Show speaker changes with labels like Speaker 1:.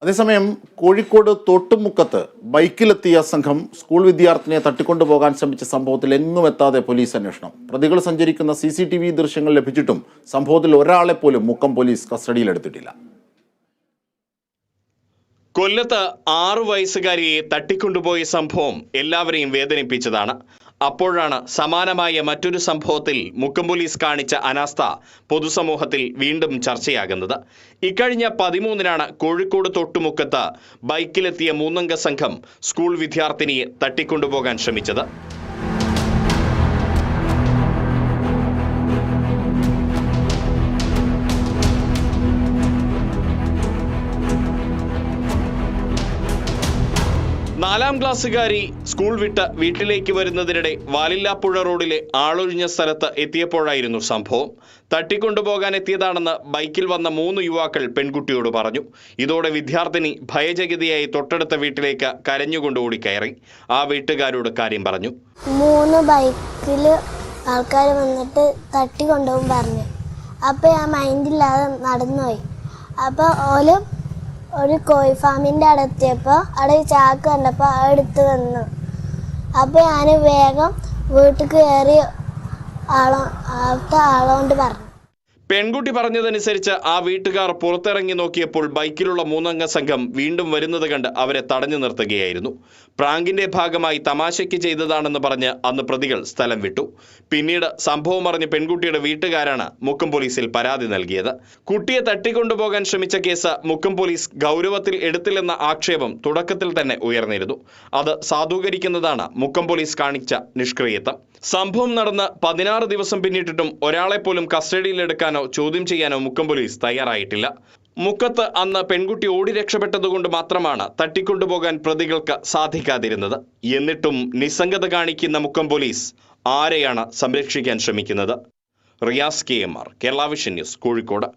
Speaker 1: അതേസമയം കോഴിക്കോട് തോട്ടുമുക്കത്ത് ബൈക്കിലെത്തിയ സംഘം സ്കൂൾ വിദ്യാർത്ഥിനിയെ തട്ടിക്കൊണ്ടുപോകാൻ ശ്രമിച്ച സംഭവത്തിൽ എങ്ങും എത്താതെ പോലീസ് അന്വേഷണം. പ്രതികൾ സഞ്ചരിക്കുന്ന CCTV ദൃശ്യങ്ങൾ ലഭിച്ചിട്ടും സംഭവത്തിൽ ഒരാളെ പോലും മുക്കം പോലീസ് കസ്റ്റഡിയിലെടുത്തിട്ടില്ല.
Speaker 2: കൊല്ലത്ത് 6 വയസ്സുകാരിയെ തട്ടിക്കൊണ്ടുപോയ സംഭവം എല്ലാവരെയും വേദനിപ്പിച്ചതാണ്. അപ്പോഴാണ് സമാനമായ മറ്റൊരു സംഭവത്തിൽ മുക്കം പോലീസ് കാണിച്ച അനാസ്ഥ പൊതുസമൂഹത്തിൽ വീണ്ടും ചർച്ചയാകുന്നത്. ഇക്കഴിഞ്ഞ 13-നാണ് കോഴിക്കോട് തൊട്ടുമുക്കത്ത് ബൈക്കിലെത്തിയ 3-അംഗ സംഘം സ്കൂൾ വിദ്യാർത്ഥിനിയെ തട്ടിക്കൊണ്ടുപോകാൻ ശ്രമിച്ചത്. നാലാം ക്ലാസ്സുകാരി സ്കൂൾ വിട്ട് വീട്ടിലേക്ക് വരുന്നതിനിടെ വാലില്ലാപ്പുഴ റോഡിലെ ആളൊഴിഞ്ഞ സ്ഥലത്ത് എത്തിയപ്പോഴായിരുന്നു സംഭവം. തട്ടിക്കൊണ്ടുപോകാൻ എത്തിയതാണെന്ന് ബൈക്കിൽ വന്ന 3 യുവാക്കൾ പെൺകുട്ടിയോട് പറഞ്ഞു. ഇതോടെ വിദ്യാർത്ഥിനി ഭയചകിതയായി തൊട്ടടുത്ത വീട്ടിലേക്ക് കരഞ്ഞുകൊണ്ട് ഓടിക്കയറി. ആ വീട്ടുകാരോട് കാര്യം പറഞ്ഞു.
Speaker 3: 3 ബൈക്കിൽ ആൾക്കാർ വന്നിട്ട് തട്ടിക്കൊണ്ടുപോകും പറഞ്ഞു. അപ്പോൾ ഞാൻ മൈൻഡില്ലാതെ നടന്നുപോയി. അപ്പോൾ ഓല് ഒരു കോഴി ഫാമിൻ്റെ അടുത്തെത്തിയപ്പോൾ അവിടെ ചാക്ക് കണ്ടപ്പോൾ അടുത്ത് വന്നു. അപ്പോൾ ഞാൻ വേഗം വീട്ടിൽ കയറി ആളോണ്ട് പറഞ്ഞു.
Speaker 2: പെൺകുട്ടി പറഞ്ഞതനുസരിച്ച് ആ വീട്ടുകാർ പുറത്തിറങ്ങി നോക്കിയപ്പോൾ ബൈക്കിലുള്ള 3-അംഗ സംഘം വീണ്ടും വരുന്നത് കണ്ട് അവരെ തടഞ്ഞു നിർത്തുകയായിരുന്നു. പ്രാങ്കിന്റെ ഭാഗമായി തമാശയ്ക്ക് ചെയ്തതാണെന്ന് പറഞ്ഞ് അന്ന് പ്രതികൾ സ്ഥലം വിട്ടു. പിന്നീട് സംഭവം അറിഞ്ഞ് പെൺകുട്ടിയുടെ വീട്ടുകാരാണ് മുക്കം പോലീസിൽ പരാതി നൽകിയത്. കുട്ടിയെ തട്ടിക്കൊണ്ടുപോകാൻ ശ്രമിച്ച കേസ് മുക്കം പോലീസ് ഗൗരവത്തിൽ എടുത്തില്ലെന്ന ആക്ഷേപം തുടക്കത്തിൽ തന്നെ ഉയർന്നിരുന്നു. അത് സാധൂകരിക്കുന്നതാണ് മുക്കം പോലീസ് കാണിച്ച നിഷ്ക്രിയത്വം. സംഭവം നടന്ന് 16 ദിവസം പിന്നിട്ടിട്ടും ഒരാളെ പോലും കസ്റ്റഡിയിലെടുക്കാനോ ചോദ്യം ചെയ്യാനോ മുക്കം പോലീസ് തയ്യാറായിട്ടില്ല. മുക്കത്ത് അന്ന് പെൺകുട്ടി ഓടി രക്ഷപ്പെട്ടതുകൊണ്ട് മാത്രമാണ് തട്ടിക്കൊണ്ടുപോകാൻ പ്രതികൾക്ക് സാധിക്കാതിരുന്നത്. എന്നിട്ടും നിസ്സംഗത കാണിക്കുന്ന മുക്കം പോലീസ് ആരെയാണ് സംരക്ഷിക്കാൻ ശ്രമിക്കുന്നത്? Riyas KMR, Kerala vision news, Kozhikode.